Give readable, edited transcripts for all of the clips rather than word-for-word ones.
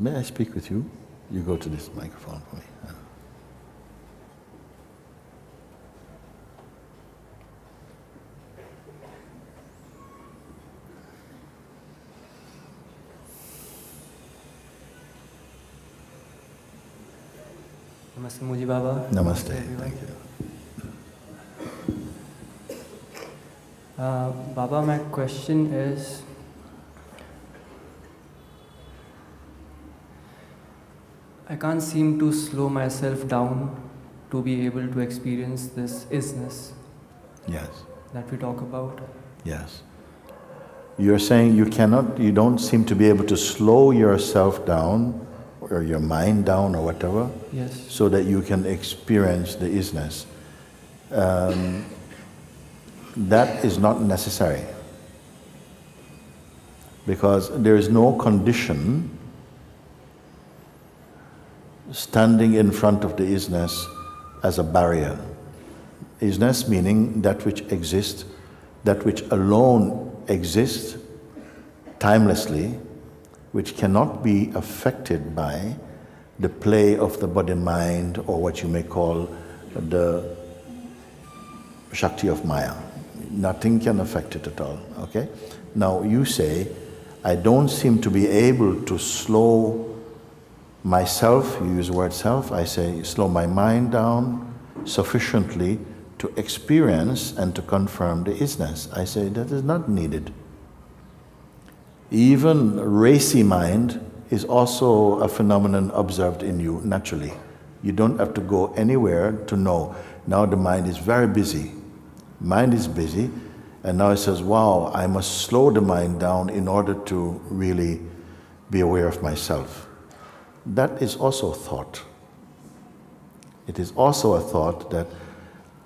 May I speak with you? You go to this microphone for me. Namaste, Moojibaba. Namaste. Thank you. Baba, my question is, I can't seem to slow myself down to be able to experience this isness. Yes. That we talk about. Yes. You're saying you don't seem to be able to slow yourself down or your mind down or whatever, yes, so that you can experience the isness. That is not necessary, because there is no condition standing in front of the isness as a barrier. Isness meaning that which exists, that which alone exists timelessly, which cannot be affected by the play of the body-mind, or what you may call the Shakti of Maya. Nothing can affect it at all, okay? Now you say, I don't seem to be able to slow myself, you use the word self, I say slow my mind down sufficiently to experience and to confirm the isness. I say that is not needed. Even racy mind is also a phenomenon observed in you naturally. You don't have to go anywhere to know. Now the mind is very busy. Mind is busy, and now it says, wow, I must slow the mind down in order to really be aware of myself. That is also thought. It is also a thought that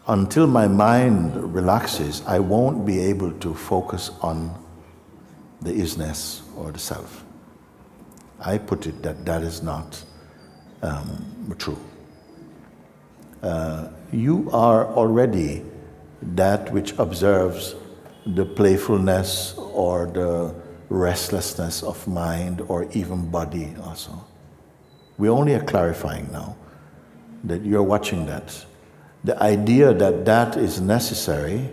until my mind relaxes, I won't be able to focus on the isness or the self. I put it that that is not true. You are already that which observes the playfulness or the restlessness of mind or even body also. We only are clarifying now that you're watching that. The idea that that is necessary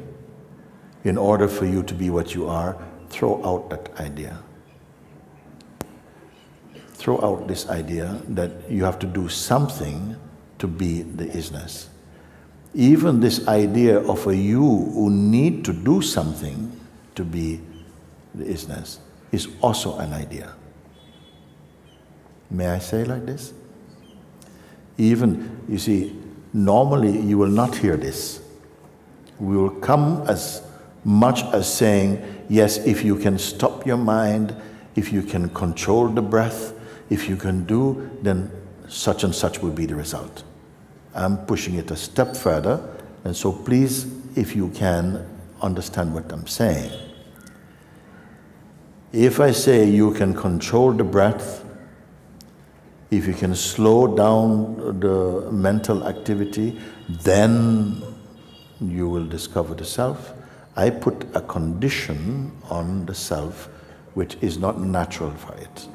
in order for you to be what you are, throw out that idea. Throw out this idea that you have to do something to be the isness. Even this idea of a you who need to do something to be the isness is also an idea. May I say like this? Even, you see, normally you will not hear this. We will come as much as saying, yes, if you can stop your mind, if you can control the breath, if you can do, then such and such will be the result. I'm pushing it a step further, and so please, if you can, understand what I'm saying. If I say you can control the breath, if you can slow down the mental activity, then you will discover the self. I put a condition on the self which is not natural for it.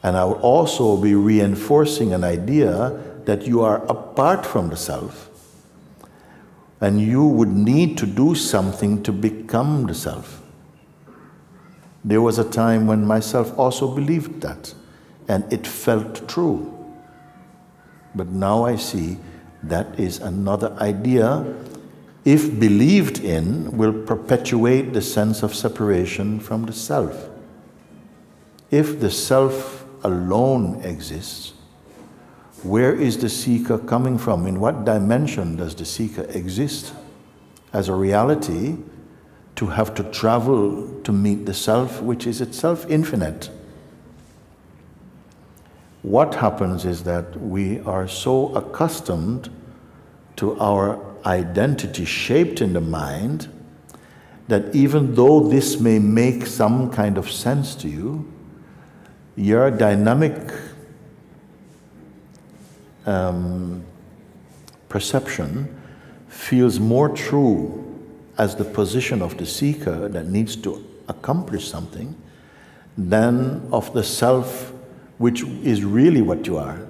And I will also be reinforcing an idea that you are apart from the self, and you would need to do something to become the self. There was a time when myself also believed that, and it felt true. But now I see that is another idea, if believed in, will perpetuate the sense of separation from the self. If the self alone exists, where is the seeker coming from? In what dimension does the seeker exist as a reality to have to travel to meet the self, which is itself infinite? What happens is that we are so accustomed to our identity shaped in the mind that even though this may make some kind of sense to you, your dynamic perception feels more true as the position of the seeker that needs to accomplish something than of the self which is really what you are.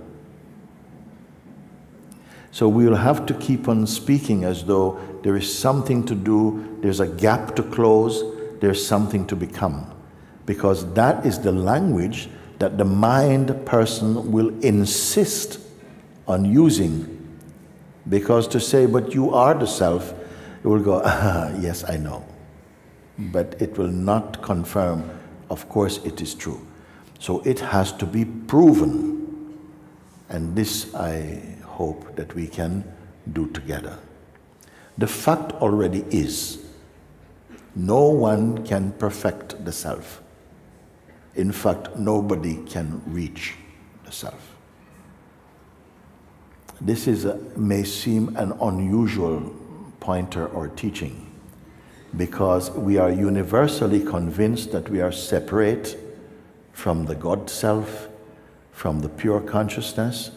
So we will have to keep on speaking as though there is something to do, there's a gap to close, there's something to become. Because that is the language that the mind person will insist on using. Because to say, but you are the self, it will go, yes, I know. But it will not confirm, of course it is true. So it has to be proven. And this I hope that we can do together. The fact already is, no one can perfect the self. In fact, nobody can reach the self. This may seem an unusual pointer or teaching, because we are universally convinced that we are separate from the God self, from the pure consciousness,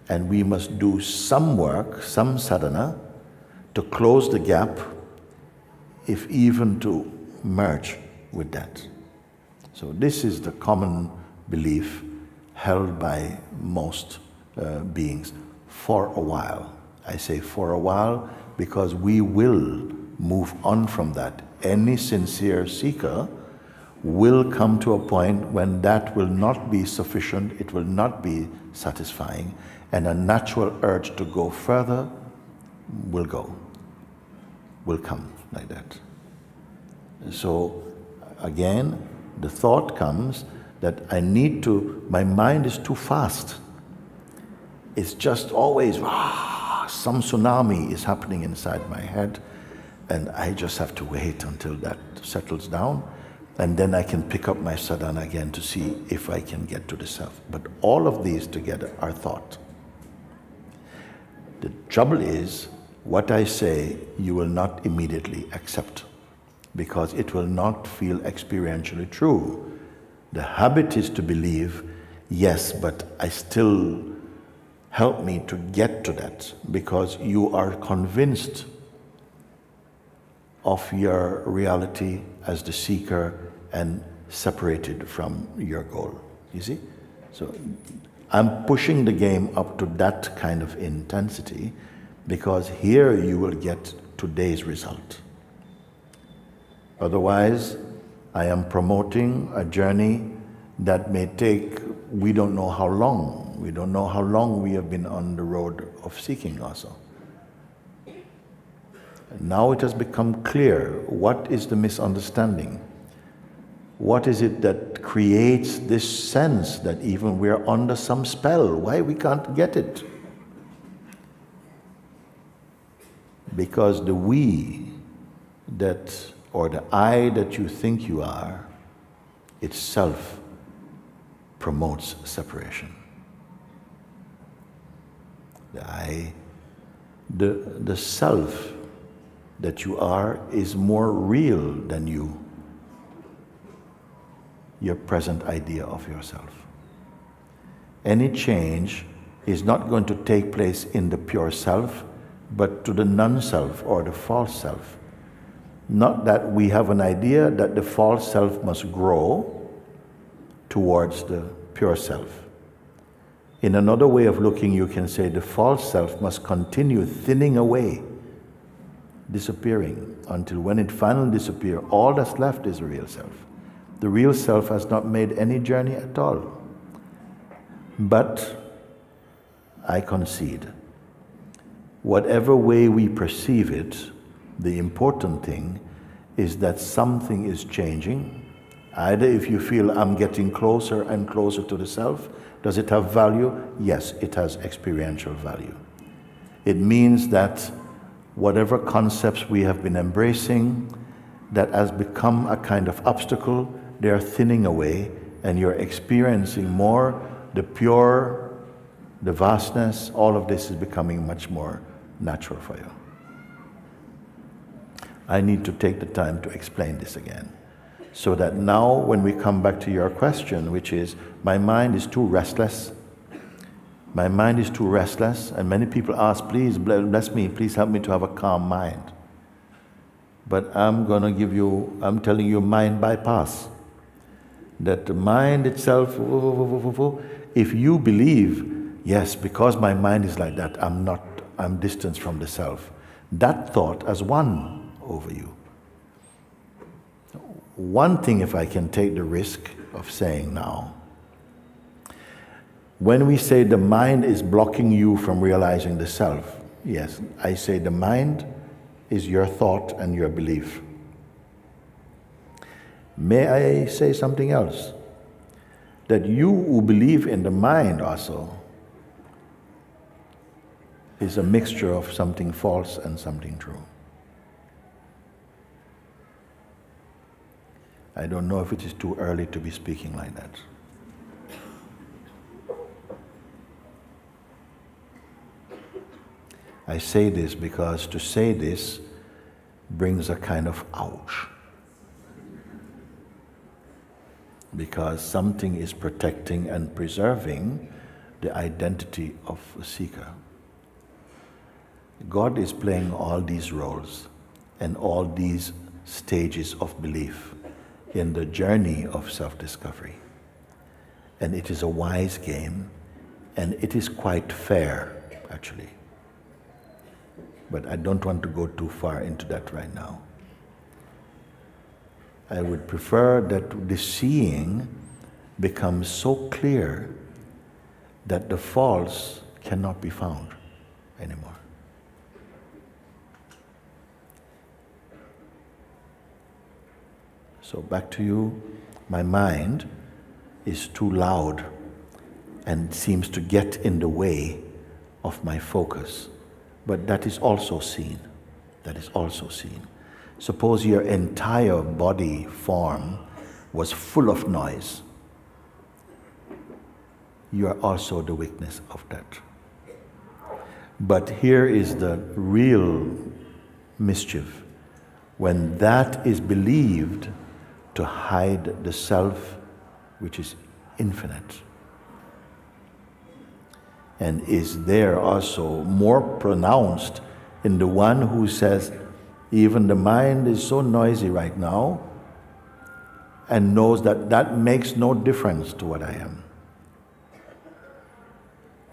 and we must do some work, some sadhana, to close the gap, if even to merge with that. So this is the common belief held by most beings for a while. I say for a while because we will move on from that. Any sincere seeker will come to a point when that will not be sufficient, it will not be satisfying, and a natural urge to go further will come like that. So again, the thought comes that I need to, my mind is too fast. It's just always, some tsunami is happening inside my head, and I just have to wait until that settles down, and then I can pick up my sadhana again to see if I can get to the self. But all of these together are thought. The trouble is, what I say you will not immediately accept, because it will not feel experientially true. The habit is to believe, yes, but I still help me to get to that, because you are convinced of your reality as the seeker and separated from your goal. You see? So I'm pushing the game up to that kind of intensity, because here you will get today's result. Otherwise, I am promoting a journey that may take, we don't know how long. We don't know how long we have been on the road of seeking also. Now it has become clear what is the misunderstanding. What is it that creates this sense that even we are under some spell? Why we can't get it? Because the we that, or the I that you think you are, itself promotes separation. The self that you are is more real than you, your present idea of yourself. Any change is not going to take place in the pure self, but to the non-self or the false self. Not that we have an idea that the false self must grow towards the pure self. In another way of looking, you can say the false self must continue thinning away, disappearing, until when it finally disappears, all that's left is the real self. The real self has not made any journey at all. But I concede, whatever way we perceive it, the important thing is that something is changing. Either if you feel I'm getting closer and closer to the self, does it have value? Yes, it has experiential value. It means that whatever concepts we have been embracing that has become a kind of obstacle, they are thinning away, and you're experiencing more the pure, the vastness. All of this is becoming much more natural for you. I need to take the time to explain this again, so that now when we come back to your question, which is, my mind is too restless. My mind is too restless, and many people ask, please bless me, please help me to have a calm mind. But I'm telling you mind bypass. That the mind itself if you believe, yes, because my mind is like that, I'm distanced from the self, that thought has won over you. One thing, if I can take the risk of saying now, when we say the mind is blocking you from realizing the self, yes, I say the mind is your thought and your belief. May I say something else? That you who believe in the mind also is a mixture of something false and something true. I don't know if it is too early to be speaking like that. I say this because to say this brings a kind of ouch. Because something is protecting and preserving the identity of a seeker. God is playing all these roles and all these stages of belief in the journey of self-discovery. And it is a wise game, and it is quite fair, actually. But I don't want to go too far into that right now. I would prefer that the seeing becomes so clear that the false cannot be found anymore. So back to you, my mind is too loud and seems to get in the way of my focus. But that is also seen. That is also seen. Suppose your entire body form was full of noise. You are also the witness of that. But here is the real mischief. When that is believed to hide the self, which is infinite, and is there also more pronounced in the one who says, even the mind is so noisy right now, and knows that that makes no difference to what I am.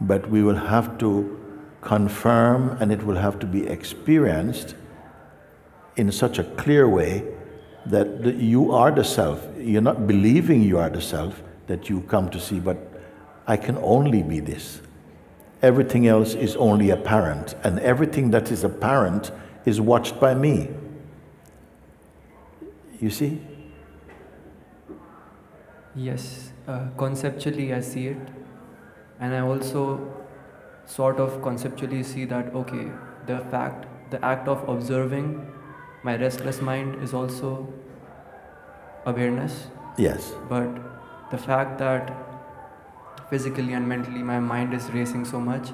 But we will have to confirm, and it will have to be experienced in such a clear way that you are the self. You're not believing you are the self that you come to see, but I can only be this. Everything else is only apparent, and everything that is apparent is watched by me. You see? Yes, conceptually I see it, and I also sort of conceptually see that, okay, the act of observing my restless mind is also awareness. Yes. But the fact that physically and mentally my mind is racing so much,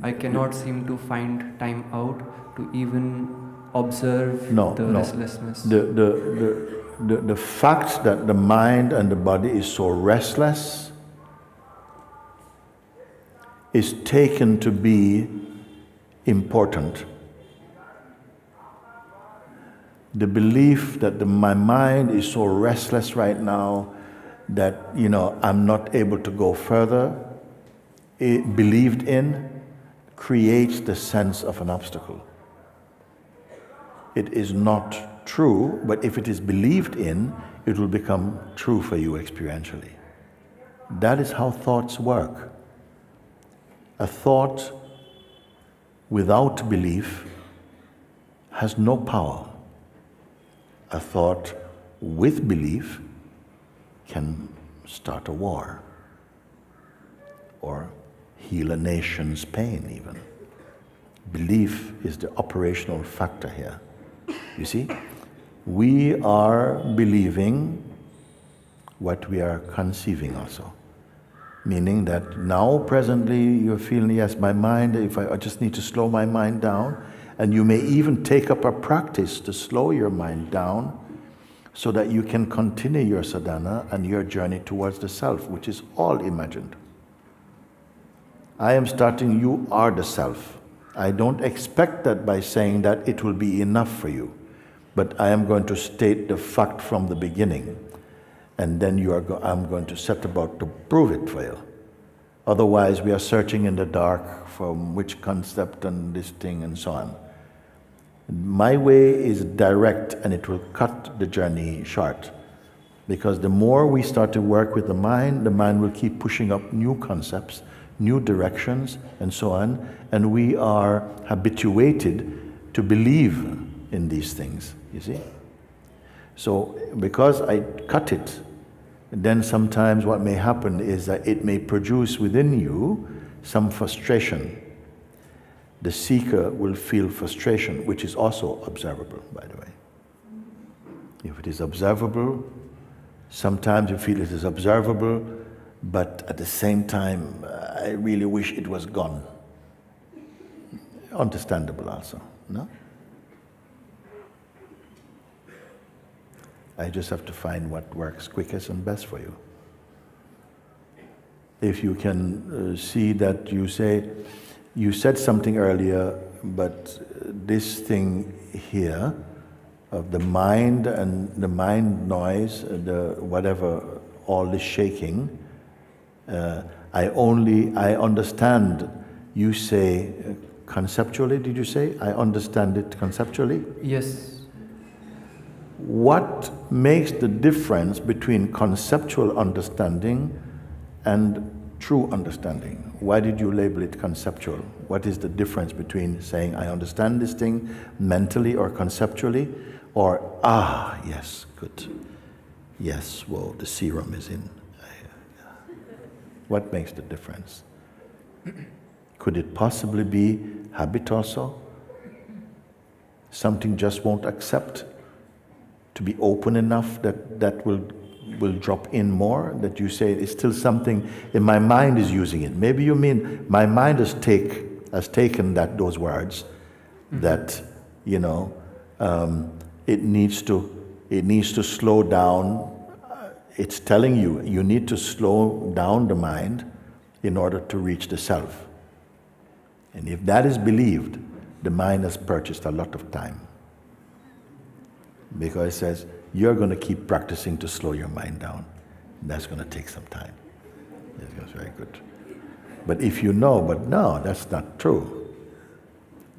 I cannot seem to find time out to even observe restlessness. The fact that the mind and the body is so restless is taken to be important. The belief that my mind is so restless right now that, I'm not able to go further, believed in, creates the sense of an obstacle. It is not true, but if it is believed in, it will become true for you experientially. That is how thoughts work. A thought without belief has no power. A thought with belief can start a war or heal a nation's pain even. Belief is the operational factor here. You see, we are believing what we are conceiving also. Meaning that now presently you're feeling, yes, my mind, if I just need to slow my mind down, and you may even take up a practice to slow your mind down so that you can continue your sadhana and your journey towards the self, which is all imagined. I am starting, you are the self. I don't expect that by saying that it will be enough for you, but I am going to state the fact from the beginning, and then I'm going to set about to prove it for you. Otherwise, we are searching in the dark for which concept and this thing and so on. My way is direct, and it will cut the journey short. Because the more we start to work with the mind will keep pushing up new concepts, new directions, and so on, and we are habituated to believe in these things, you see? So, because I cut it, then sometimes what may happen is that it may produce within you some frustration. The seeker will feel frustration, which is also observable, by the way. If it is observable, sometimes you feel it is observable, but at the same time, I really wish it was gone. Understandable also, no? I just have to find what works quickest and best for you. If you can see that you said something earlier, but this thing here of the mind and the mind noise, the whatever, all this shaking, I understand you say conceptually, did you say? I understand it conceptually? Yes. What makes the difference between conceptual understanding and true understanding? Why did you label it conceptual? What is the difference between saying, I understand this thing mentally or conceptually, or, ah, yes, good. Yes, whoa, the serum is in. What makes the difference? Could it possibly be habit also? Something just won't accept to be open enough that will drop in more, that you say it's still something in my mind is using it. Maybe you mean my mind has taken those words, that, you know, it needs to slow down. It's telling you, you need to slow down the mind in order to reach the self. And if that is believed, the mind has purchased a lot of time. Because it says, you're going to keep practicing to slow your mind down. That's going to take some time. That's very good. But if you know, but no, that's not true.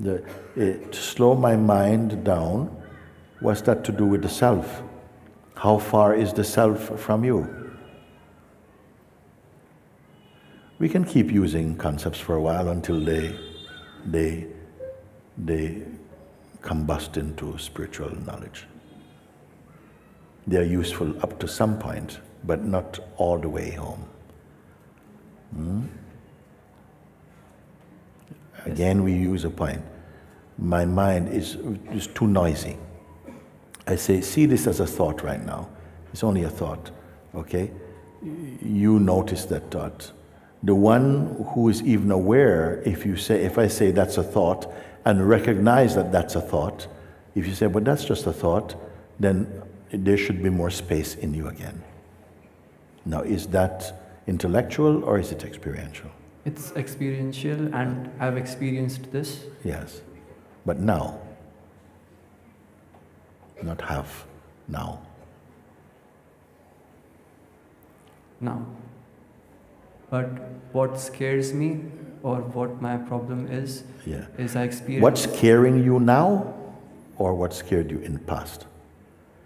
To slow my mind down, what's that to do with the self? How far is the self from you? We can keep using concepts for a while until they combust into spiritual knowledge. They are useful up to some point, but not all the way home. Again, we use a point. My mind is too noisy. I say, see this as a thought right now. It's only a thought, okay? You notice that thought. The one who is even aware, if I say that's a thought, and recognize that that's a thought, if you say, but that's just a thought, then there should be more space in you again. Now, is that intellectual or is it experiential? It's experiential, and I've experienced this. Yes, but now. Not have, now. Now. But what scares me, or what my problem is I experience... What's scaring you now, or what scared you in the past?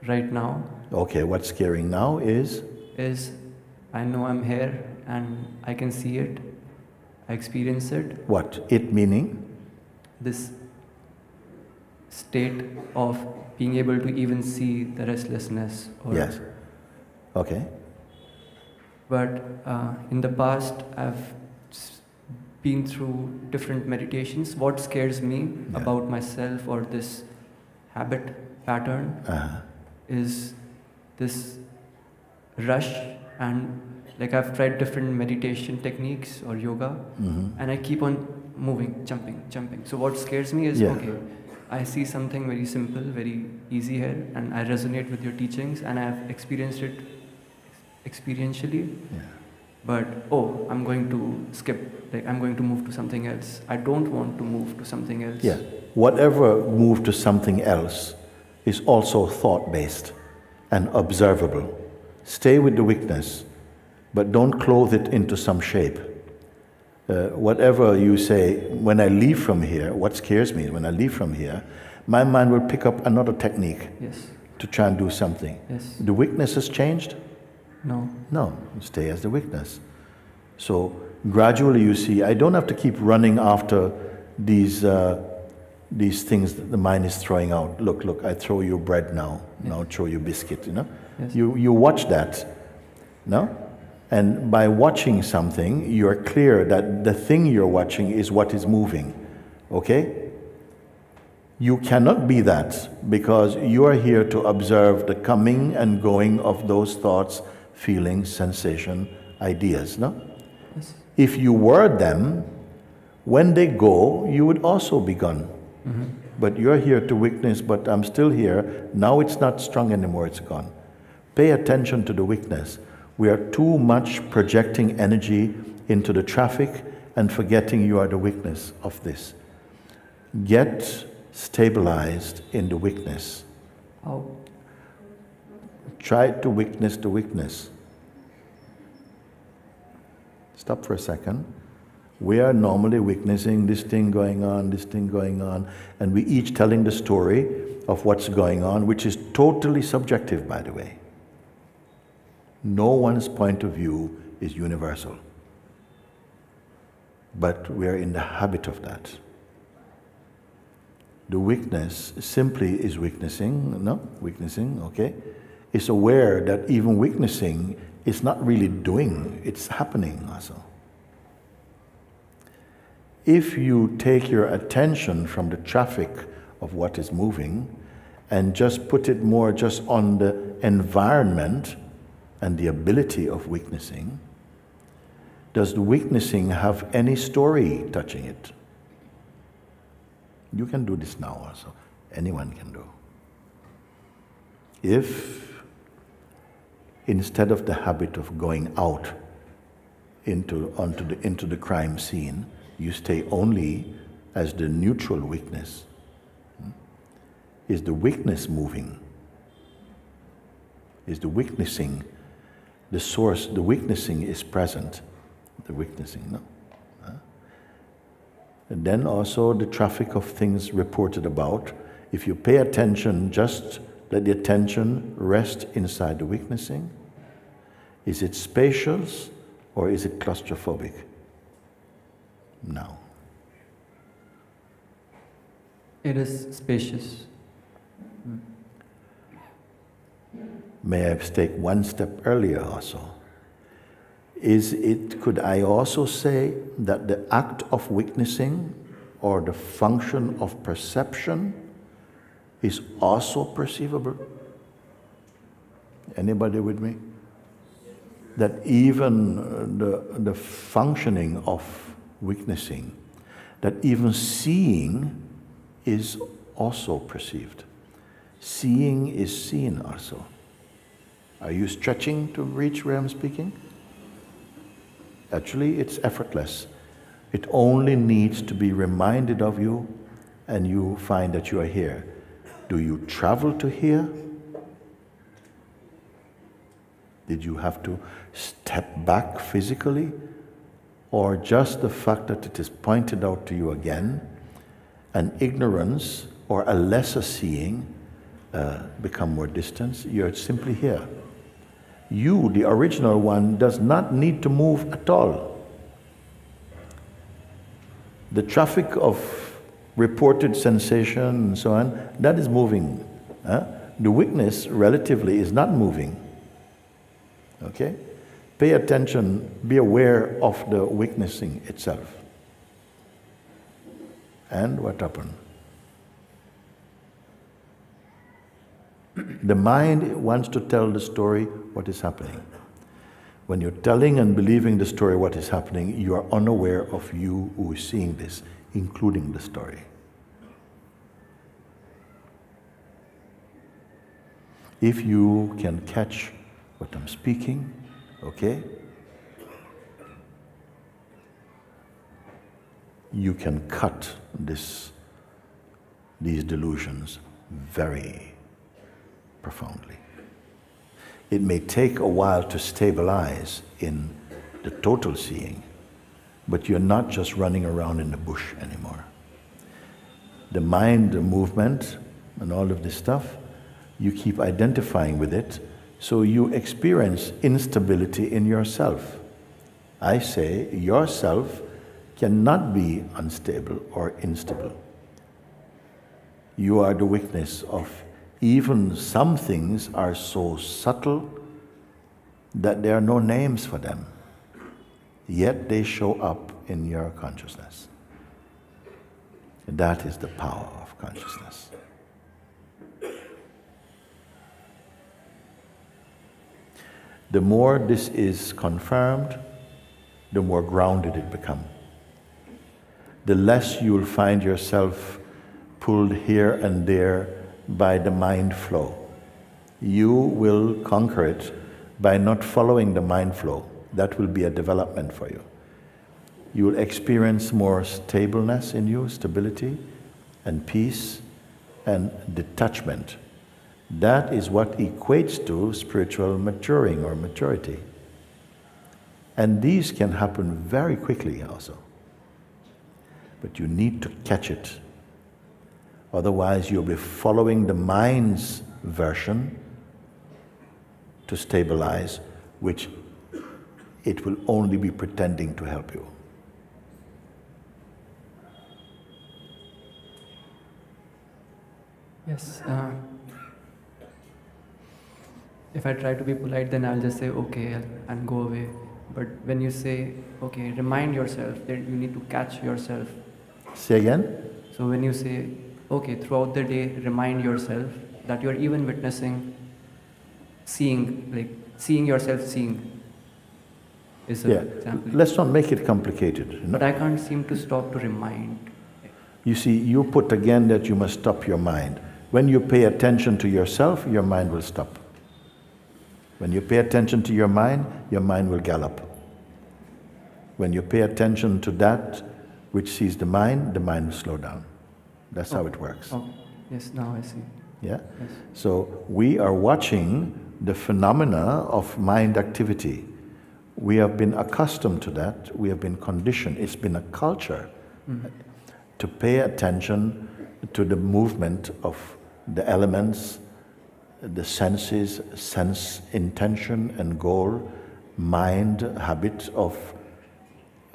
Right now. Okay, what's scaring now is I know I'm here, and I can see it, I experience it. What? It meaning? This state of being able to even see the restlessness. Yes. Okay. But in the past, I've been through different meditations. What scares me about myself or this habit pattern is this rush, and like I've tried different meditation techniques or yoga, and I keep on moving, jumping. So what scares me is, okay, I see something very simple, very easy here, and I resonate with your teachings, and I've experienced it experientially. But I'm going to skip, like I'm going to move to something else. I don't want to move to something else. Yeah, whatever move to something else is also thought-based and observable. Stay with the weakness, but don't clothe it into some shape. whatever you say, when I leave from here, what scares me, when I leave from here, my mind will pick up another technique to try and do something. The weakness has changed? No. No, stay as the weakness. So gradually you see, I don't have to keep running after these things that the mind is throwing out. Look, look, I throw you bread now, now throw you biscuit, you know? You watch that, no? And by watching something, you are clear that the thing you're watching is what is moving, okay? You cannot be that because you are here to observe the coming and going of those thoughts, feelings, sensation, ideas, no? Yes. If you were them, when they go, you would also be gone. But you're here to witness, but I'm still here. Now it's not strong anymore, it's gone. Pay attention to the weakness. We are too much projecting energy into the traffic and forgetting you are the witness of this. Get stabilized in the weakness. How? Try to witness the weakness. Stop for a second. We are normally witnessing this thing going on, this thing going on, and we each telling the story of what's going on, which is totally subjective, by the way. No one's point of view is universal. But we're in the habit of that. The weakness simply is witnessing, no? Witnessing, okay? It's aware that even witnessing is not really doing, it's happening also. If you take your attention from the traffic of what is moving and just put it more just on the environment and the ability of witnessing, does the witnessing have any story touching it? You can do this now also. Anyone can do. If instead of the habit of going out into the crime scene, you stay only as the neutral witness, is the witness moving? Is the witnessing the source? The witnessing is present. The witnessing, no? And then also the traffic of things reported about. If you pay attention, just let the attention rest inside the witnessing. Is it spacious or is it claustrophobic? No. It is spacious. May I take one step earlier also? Could I also say that the act of witnessing or the function of perception is also perceivable? Anybody with me? That even the functioning of witnessing, that even seeing is also perceived. Seeing is seen also. Are you stretching to reach where I'm speaking? Actually, it's effortless. It only needs to be reminded of you and you find that you are here. Do you travel to here? Did you have to step back physically? Or just the fact that it is pointed out to you again, and ignorance or a lesser seeing become more distant? You're simply here. You, the original one, does not need to move at all. The traffic of reported sensation and so on, that is moving. The witness, relatively, is not moving. Okay? Pay attention, be aware of the witnessing itself. And what happened? The mind wants to tell the story what is happening. When you're telling and believing the story what is happening, you are unaware of you who is seeing this, including the story. If you can catch what I'm speaking, okay? You can cut these delusions very profoundly. It may take a while to stabilize in the total seeing, but you're not just running around in the bush anymore. The mind, the movement, and all of this stuff, you keep identifying with it, so you experience instability in yourself. I say yourself cannot be unstable or instable. You are the witness of even some things are so subtle that there are no names for them, yet they show up in your consciousness. That is the power of consciousness. The more this is confirmed, the more grounded it becomes. The less you will find yourself pulled here and there by the mind flow. You will conquer it by not following the mind flow. That will be a development for you. You will experience more stableness in you, stability and peace and detachment. That is what equates to spiritual maturing or maturity. And these can happen very quickly also. But you need to catch it. Otherwise you'll be following the mind's version to stabilize, which it will only be pretending to help you. Yes. If I try to be polite, then I'll just say, okay, and go away. But when you say, okay, remind yourself, that you need to catch yourself. Say again? So when you say, okay, throughout the day, remind yourself that you're even witnessing, seeing, like seeing yourself seeing. Is an example. Let's not make it complicated. But I can't seem to stop to remind. You see, you put again that you must stop your mind. When you pay attention to yourself, your mind will stop. When you pay attention to your mind will gallop. When you pay attention to that which sees the mind will slow down. That's how it works. Oh, yes, now I see. Yeah? Yes. So we are watching the phenomena of mind activity. We have been accustomed to that. We have been conditioned. It's been a culture to pay attention to the movement of the elements, the senses, sense intention and goal, mind habit of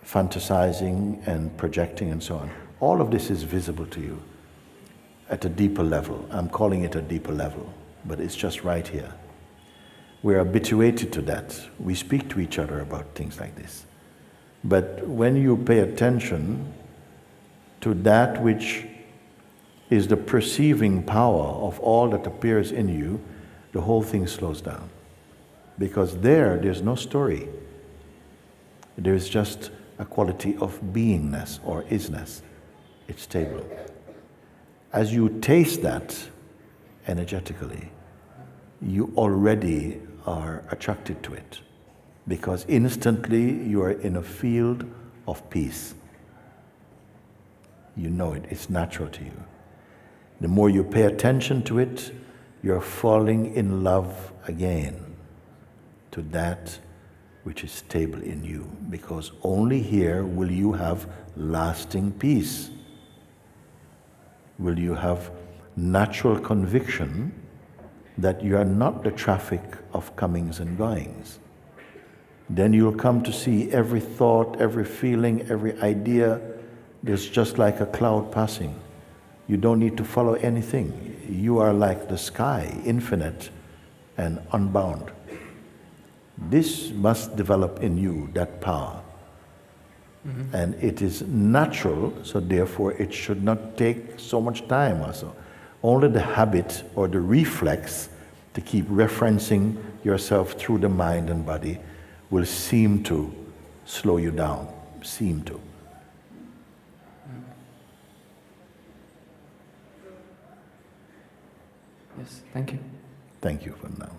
fantasizing and projecting and so on. All of this is visible to you at a deeper level. I'm calling it a deeper level, but it's just right here. We're habituated to that. We speak to each other about things like this. But when you pay attention to that which is the perceiving power of all that appears in you, the whole thing slows down. Because there's no story. There's just a quality of beingness or isness. It's stable. As you taste that energetically, you already are attracted to it. Because instantly you are in a field of peace. You know it, it's natural to you. The more you pay attention to it, you're falling in love again to that which is stable in you. Because only here will you have lasting peace. Will you have natural conviction that you are not the traffic of comings and goings. Then you'll come to see every thought, every feeling, every idea, there's just like a cloud passing. You don't need to follow anything. You are like the sky, infinite and unbound. This must develop in you, that power. And it is natural, so therefore it should not take so much time also. Only the habit or the reflex to keep referencing yourself through the mind and body will seem to slow you down, seem to. Yes, thank you. Thank you for now.